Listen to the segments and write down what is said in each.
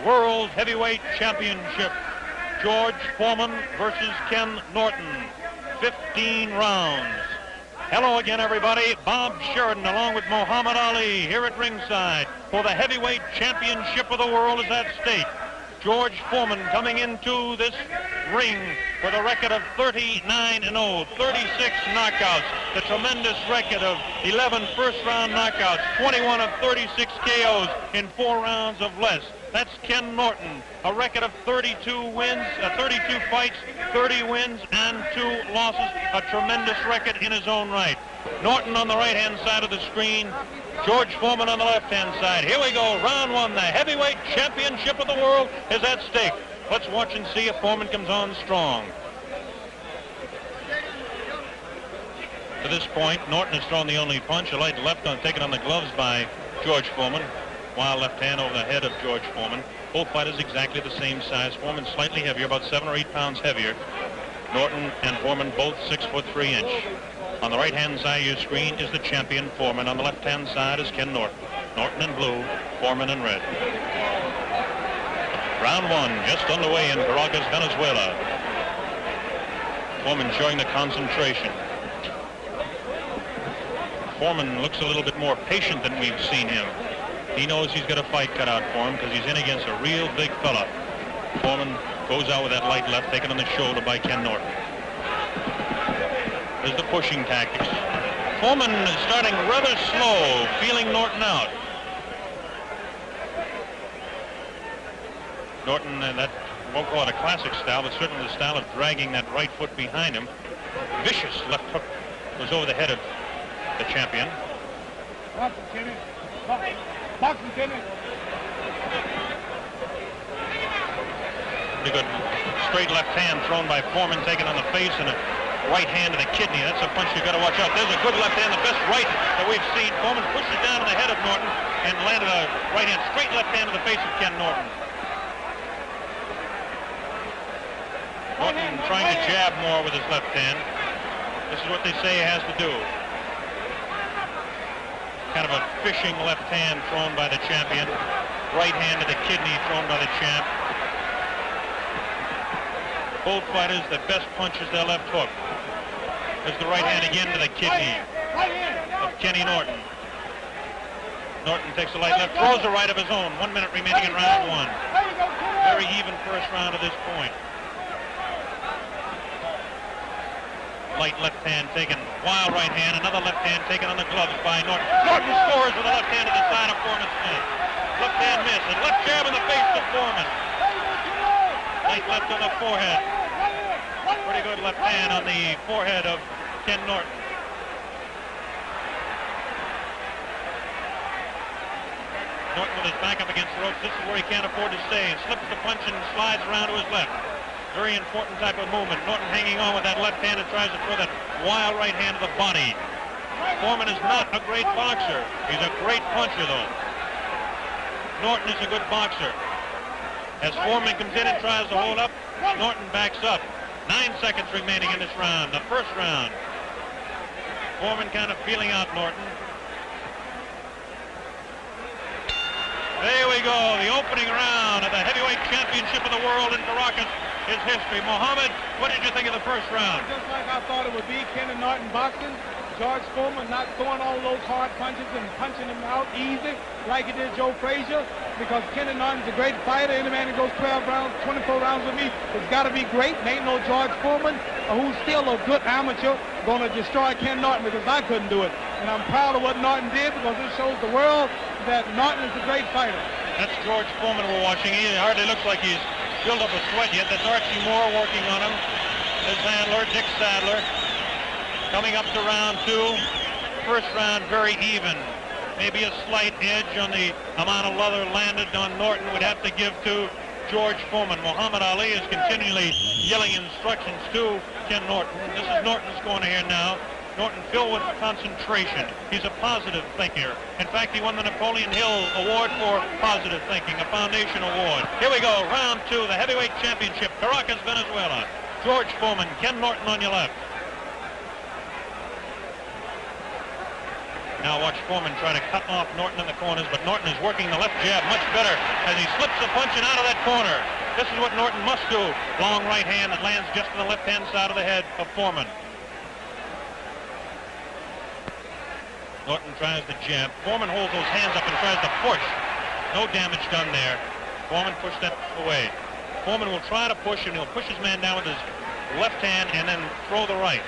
World Heavyweight Championship. George Foreman versus Ken Norton. 15 rounds. Hello again, everybody. Bob Sheridan along with Muhammad Ali here at ringside for the heavyweight championship of the world is at stake. George Foreman coming into this ring with a record of 39-0, 36 knockouts, the tremendous record of 11 first-round knockouts, 21 of 36 KOs in 4 rounds of less. That's Ken Norton, a record of 32 wins, 32 fights, 30 wins, and 2 losses, a tremendous record in his own right. Norton on the right-hand side of the screen, George Foreman on the left-hand side. Here we go, round 1. The heavyweight championship of the world is at stake. Let's watch and see if Foreman comes on strong. To this point, Norton has thrown the only punch, a light left on taken on the gloves by George Foreman. Wild left hand over the head of George Foreman. Both fighters exactly the same size. Foreman slightly heavier, about 7 or 8 pounds heavier. Norton and Foreman both 6'3". On the right-hand side of your screen is the champion, Foreman. On the left-hand side is Ken Norton. Norton in blue, Foreman in red. Round 1 just underway in Caracas, Venezuela. Foreman showing the concentration. Foreman looks a little bit more patient than we've seen him. He knows he's got a fight cut out for him because he's in against a real big fella. Foreman goes out with that light left taken on the shoulder by Ken Norton. There's the pushing tactics. Foreman is starting rather slow, feeling Norton out. Norton, that won't call it a classic style, but certainly the style of dragging that right foot behind him. Vicious left hook was over the head of the champion. Boxing, Kenny. Pretty good straight left hand thrown by Foreman, taken on the face, and a right hand to the kidney. That's a punch you got to watch out. There's a good left hand, the best right that we've seen. Foreman pushed it down to the head of Norton and landed a right hand, straight left hand to the face of Ken Norton. Norton trying to jab more with his left hand. This is what they say he has to do. Kind of a fishing left hand thrown by the champion. Right hand to the kidney thrown by the champ. Both fighters, the best punch is their left hook. There's the right hand again to the kidney of Kenny Norton. Norton takes a light left, throws a right of his own. 1 minute remaining in round 1. Very even first round at this point. Light left hand taken, wild right hand, another left hand taken on the gloves by Norton. Norton scores with a left hand to the side of Foreman's head. Left hand miss, and left jab in the face of Foreman. Light left on the forehead. Pretty good left hand on the forehead of Ken Norton. Norton with his back up against the ropes. This is where he can't afford to stay. And slips the punch and slides around to his left. Very important type of movement. Norton hanging on with that left hand and tries to throw that wild right hand to the body. Foreman is not a great boxer. He's a great puncher, though. Norton is a good boxer. As Foreman comes in and tries to hold up, Norton backs up. 9 seconds remaining in this round, the first round. Foreman kind of feeling out Norton. There we go, the opening round of the heavyweight championship of the world in Caracas is history. Mohammed, what did you think of the first round? Just like I thought it would be, Kenny Norton boxing. George Foreman not throwing all those hard punches and punching him out easy like he did Joe Frazier, because Kenny Norton's a great fighter. Any man who goes 12 rounds, 24 rounds with me has got to be great. And ain't no George Foreman, who's still a good amateur, going to destroy Ken Norton, because I couldn't do it. And I'm proud of what Norton did, because it shows the world that Norton is a great fighter. That's George Foreman we're watching. He hardly looks like he's built up a sweat yet. That's Archie Moore working on him. His handler, Dick Sadler. Coming up to round 2. First round very even. Maybe a slight edge on the amount of leather landed on Norton would have to give to George Foreman. Muhammad Ali is continually yelling instructions to Ken Norton. This is Norton's corner here now. Norton filled with concentration. He's a positive thinker. In fact, he won the Napoleon Hill Award for positive thinking, a foundation award. Here we go, round 2, the heavyweight championship, Caracas, Venezuela. George Foreman, Ken Norton on your left. Now watch Foreman try to cut off Norton in the corners, but Norton is working the left jab much better as he slips the punch and out of that corner. This is what Norton must do. Long right hand that lands just on the left-hand side of the head of Foreman. Norton tries to jab. Foreman holds those hands up and tries to push. No damage done there. Foreman pushed that away. Foreman will try to push, and he'll push his man down with his left hand and then throw the right.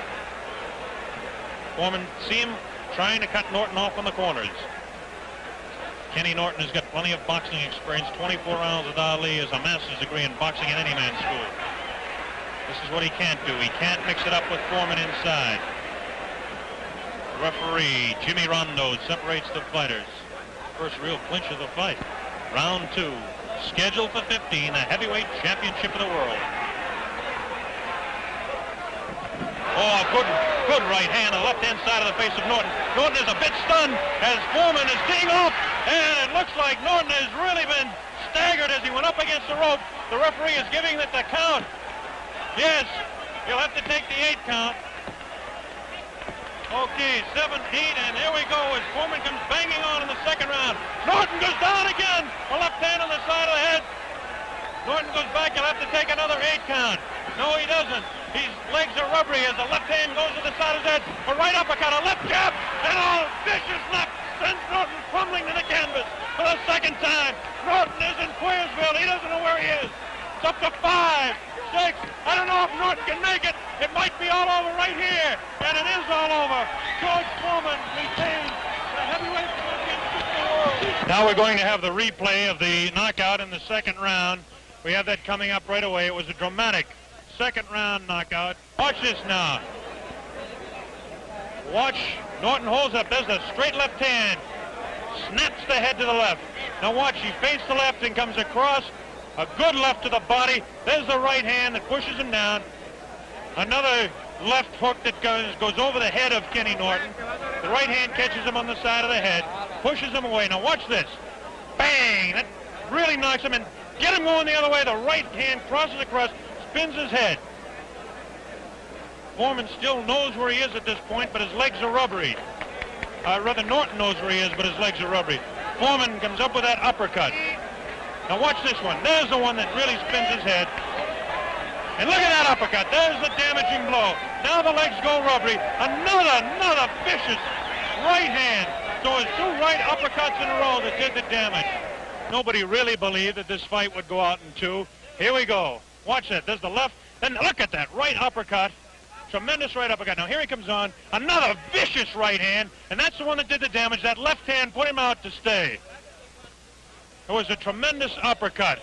Foreman, see him trying to cut Norton off on the corners. Kenny Norton has got plenty of boxing experience. 24 rounds with Ali, has a master's degree in boxing at any man's school. This is what he can't do. He can't mix it up with Foreman inside. The referee, Jimmy Rondo, separates the fighters. First real clinch of the fight. Round 2, scheduled for 15, a heavyweight championship of the world. Oh, good right hand on the left-hand side of the face of Norton. Norton is a bit stunned as Foreman is teeing off, and it looks like Norton has really been staggered as he went up against the rope. The referee is giving it the count. Yes, he'll have to take the 8 count. Okay, 7-8, and here we go as Foreman comes banging on in the second round. Norton goes down again. A left hand on the side of the head. Norton goes back. He'll have to take another 8 count. No, he doesn't. His legs are rubbery as the left hand goes to the side of his head. A right uppercut, a left jab, and a vicious left sends Norton crumbling to the canvas for the second time. Norton is in Queersville. He doesn't know where he is. It's up to 5, 6. I don't know if Norton can make it. It might be all over right here, and it is all over. George Foreman retains the heavyweight championship of the world. Now we're going to have the replay of the knockout in the second round. We have that coming up right away. It was a dramatic second round knockout. Watch this now. Watch. Norton holds up. There's a straight left hand. Snaps the head to the left. Now watch. He feints the left and comes across. A good left to the body. There's the right hand that pushes him down. Another left hook that goes over the head of Kenny Norton. The right hand catches him on the side of the head. Pushes him away. Now watch this. Bang! That really knocks him in. Get him going the other way. The right hand crosses across. Spins his head. Foreman still knows where he is at this point, but his legs are rubbery. Rather, Norton knows where he is, but his legs are rubbery. Foreman comes up with that uppercut. Now watch this one. There's the one that really spins his head. And look at that uppercut. There's the damaging blow. Now the legs go rubbery. Another vicious right hand. So it's 2 right uppercuts in a row that did the damage. Nobody really believed that this fight would go out in 2. Here we go. Watch that. There's the left. Then look at that right uppercut. Tremendous right uppercut. Now here he comes on. Another vicious right hand. And that's the one that did the damage. That left hand put him out to stay. It was a tremendous uppercut.